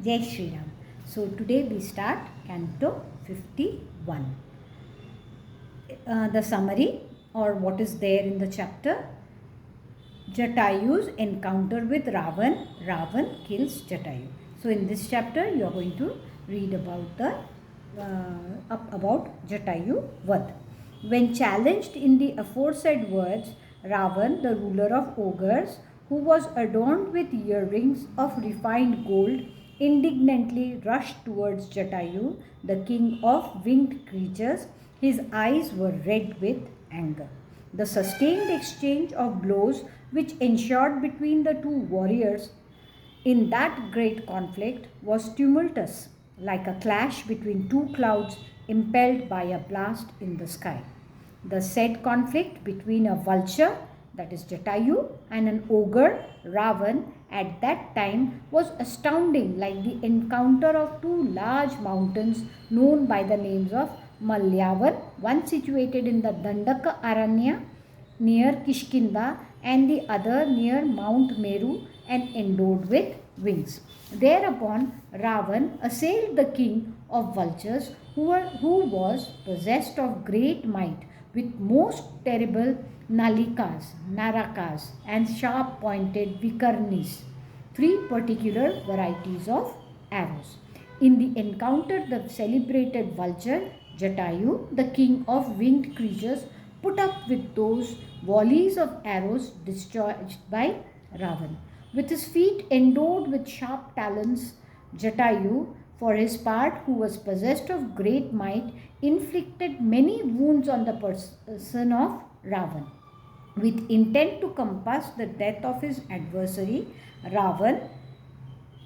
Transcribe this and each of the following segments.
Jai Shri Ram. So today we start Canto 51. The summary or what is there in the chapter. Jatayu's encounter with Ravan. Ravan kills Jatayu. So in this chapter you are going to read about Jatayu Vad. When challenged in the aforesaid words, Ravan, the ruler of ogres, who was adorned with earrings of refined gold, indignantly rushed towards Jatayu, the king of winged creatures. His eyes were red with anger. The sustained exchange of blows which ensued between the two warriors in that great conflict was tumultuous, like a clash between two clouds impelled by a blast in the sky. The said conflict between a vulture, that is Jatayu, and an ogre, Ravan, at that time was astounding, like the encounter of two large mountains known by the names of Malyavan, one situated in the Dandaka Aranya near Kishkinda and the other near Mount Meru and endowed with wings. Thereupon Ravan assailed the king of vultures who was possessed of great might with most terrible nalikas, narakas and sharp-pointed vikarnis, three particular varieties of arrows. In the encounter, the celebrated vulture Jatayu, the king of winged creatures, put up with those volleys of arrows discharged by Ravan. With his feet endowed with sharp talons, Jatayu, for his part, who was possessed of great might, inflicted many wounds on the person of Ravan. With intent to compass the death of his adversary, Ravan,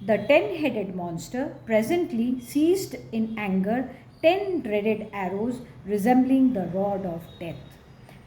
the 10-headed monster, presently seized in anger 10 dreaded arrows resembling the rod of death.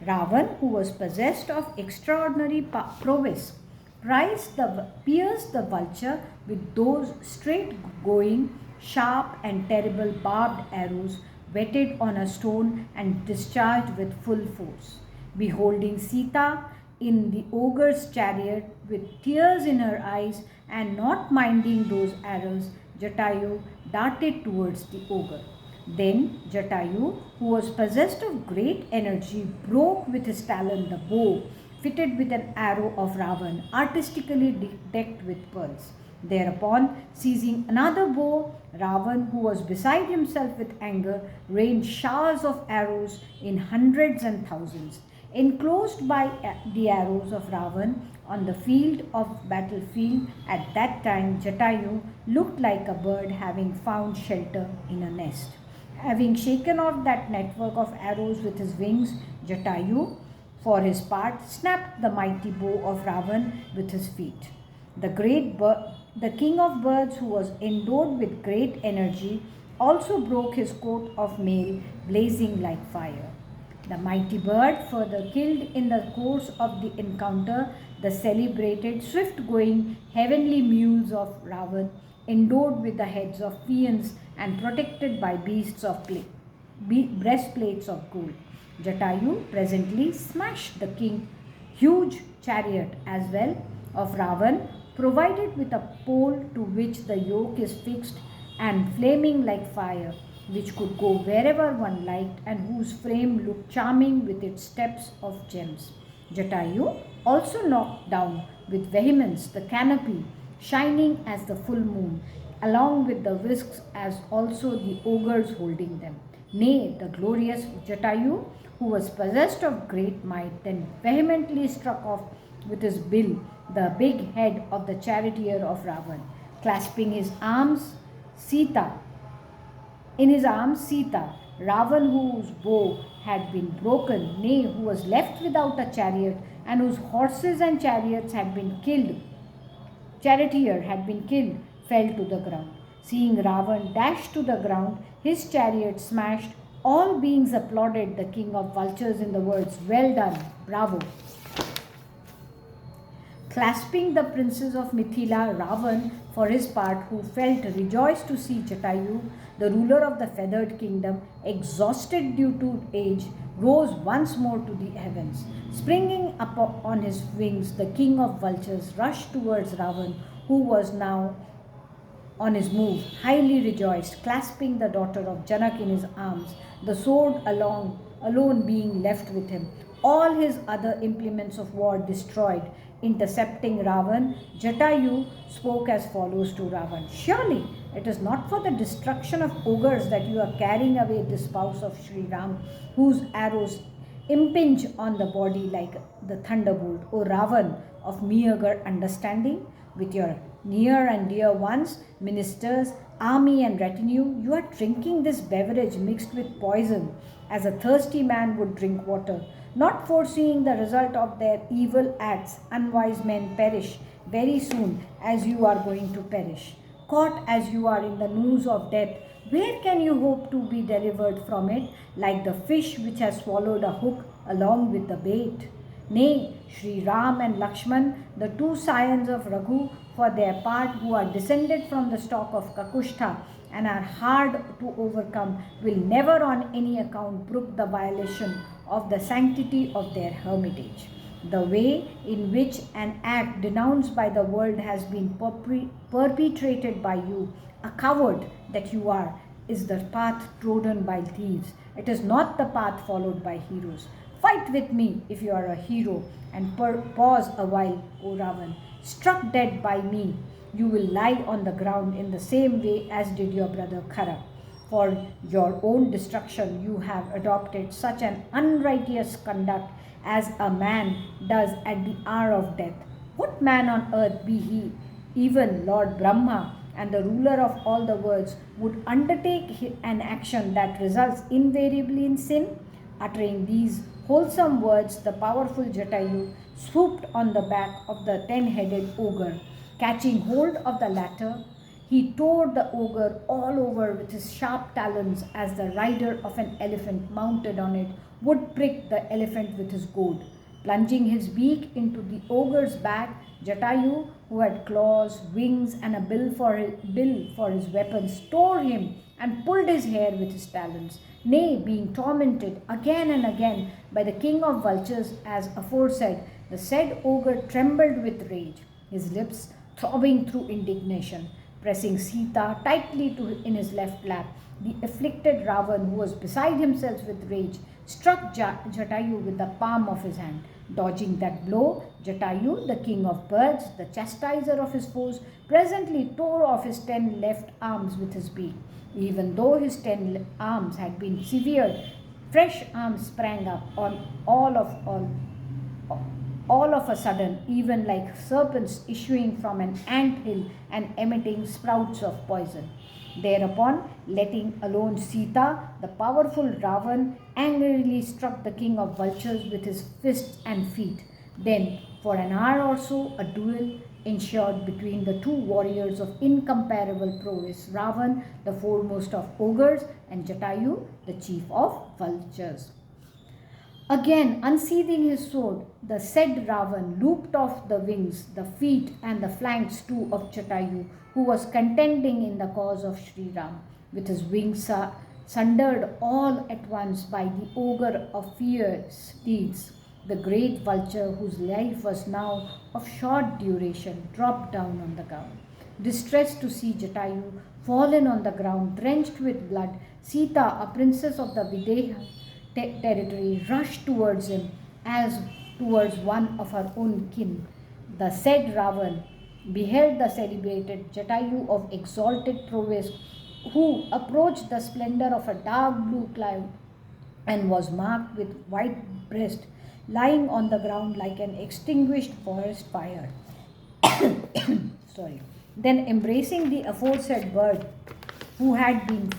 Ravan, who was possessed of extraordinary prowess, pierced the vulture with those straight-going, sharp and terrible barbed arrows whetted on a stone and discharged with full force. Beholding Sita in the ogre's chariot with tears in her eyes and not minding those arrows, Jatayu darted towards the ogre. Then Jatayu, who was possessed of great energy, broke with his talon the bow fitted with an arrow of Ravan, artistically decked with pearls. Thereupon, seizing another bow, Ravan, who was beside himself with anger, rained showers of arrows in hundreds and thousands. Enclosed by the arrows of Ravan on the battlefield at that time, Jatayu looked like a bird having found shelter in a nest. Having shaken off that network of arrows with his wings, Jatayu, for his part, snapped the mighty bow of Ravan with his feet. The king of birds, who was endowed with great energy, also broke his coat of mail, blazing like fire. The mighty bird further killed in the course of the encounter the celebrated swift-going heavenly mules of Ravan, endowed with the heads of fiends and protected by breastplates of gold. Jatayu presently smashed the king's huge chariot as well of Ravan, provided with a pole to which the yoke is fixed and flaming like fire, which could go wherever one liked and whose frame looked charming with its steps of gems. Jatayu also knocked down with vehemence the canopy, shining as the full moon, along with the whisks as also the ogres holding them. Nay, the glorious Jatayu, who was possessed of great might, then vehemently struck off with his bill the big head of the charioteer of Ravan, clasping his arms, Sita. In his arms, Sita, Ravan, whose bow had been broken, nay, who was left without a chariot, and whose horses and charioteer had been killed, fell to the ground. Seeing Ravan dash to the ground, his chariot smashed, all beings applauded the king of vultures in the words, "Well done, bravo." Clasping the princes of Mithila, Ravan, for his part, who felt rejoiced to see Jatayu, the ruler of the feathered kingdom, exhausted due to age, rose once more to the heavens. Springing up on his wings, the king of vultures rushed towards Ravan, who was now on his move, highly rejoiced, clasping the daughter of Janak in his arms, the sword alone being left with him, all his other implements of war destroyed. Intercepting Ravan, Jatayu spoke as follows to Ravan: "Surely it is not for the destruction of ogres that you are carrying away this spouse of Sri Ram, whose arrows impinge on the body like the thunderbolt. O Ravan of meager understanding, with your near and dear ones, ministers, army, and retinue, you are drinking this beverage mixed with poison, as a thirsty man would drink water. Not foreseeing the result of their evil acts, unwise men perish very soon, as you are going to perish. Caught as you are in the noose of death, where can you hope to be delivered from it, like the fish which has swallowed a hook along with the bait? Nay, Sri Ram and Lakshman, the two scions of Raghu, for their part, who are descended from the stock of Kakushtha and are hard to overcome, will never on any account brook the violation of the sanctity of their hermitage. The way in which an act denounced by the world has been perpetrated by you, a coward that you are, is the path trodden by thieves. It is not the path followed by heroes. Fight with me if you are a hero, and pause a while, O Ravan. Struck dead by me, you will lie on the ground in the same way as did your brother Khara. For your own destruction, you have adopted such an unrighteous conduct as a man does at the hour of death. What man on earth, be he even Lord Brahma and the ruler of all the worlds, would undertake an action that results invariably in sin? Uttering these wholesome words, the powerful Jatayu swooped on the back of the 10-headed ogre. Catching hold of the latter, he tore the ogre all over with his sharp talons, as the rider of an elephant mounted on it would prick the elephant with his goad. Plunging his beak into the ogre's back, Jatayu, who had claws, wings, and a bill for his weapons, tore him and pulled his hair with his talons. Nay, being tormented again and again by the king of vultures as aforesaid, the said ogre trembled with rage, his lips throbbing through indignation. Pressing Sita tightly in his left lap, the afflicted Ravan, who was beside himself with rage, struck Jatayu with the palm of his hand. Dodging that blow, Jatayu, the king of birds, the chastiser of his foes, presently tore off his 10 left arms with his beak. Even though his 10 arms had been severed, fresh arms sprang up on all of a sudden, even like serpents issuing from an ant hill and emitting sprouts of poison. Thereupon, letting alone Sita, the powerful Ravan angrily struck the king of vultures with his fists and feet. Then, for an hour or so, a duel ensued between the two warriors of incomparable prowess, Ravan, the foremost of ogres, and Jatayu, the chief of vultures. Again, unsheathing his sword, the said Ravan looped off the wings, the feet, and the flanks too of Jatayu, who was contending in the cause of Sri Ram, with his wings sundered all at once by the ogre of fierce deeds. The great vulture, whose life was now of short duration, dropped down on the ground. Distressed to see Jatayu fallen on the ground, drenched with blood, Sita, a princess of the Videha territory, rushed towards him as towards one of her own kin. The said Ravan beheld the celebrated Jatayu of exalted prowess, who approached the splendor of a dark blue cloud and was marked with white breast, lying on the ground like an extinguished forest fire. Sorry. Then embracing the aforesaid bird, who had been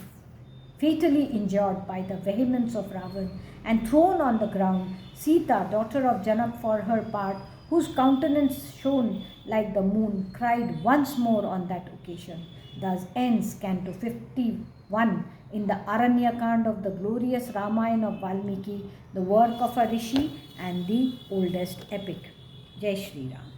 fatally injured by the vehemence of Ravan and thrown on the ground, Sita, daughter of Janak, for her part, whose countenance shone like the moon, cried once more on that occasion. Thus ends Canto 51 in the Aranyakand of the glorious Ramayan of Valmiki, the work of a rishi and the oldest epic. Jai Shri Ram.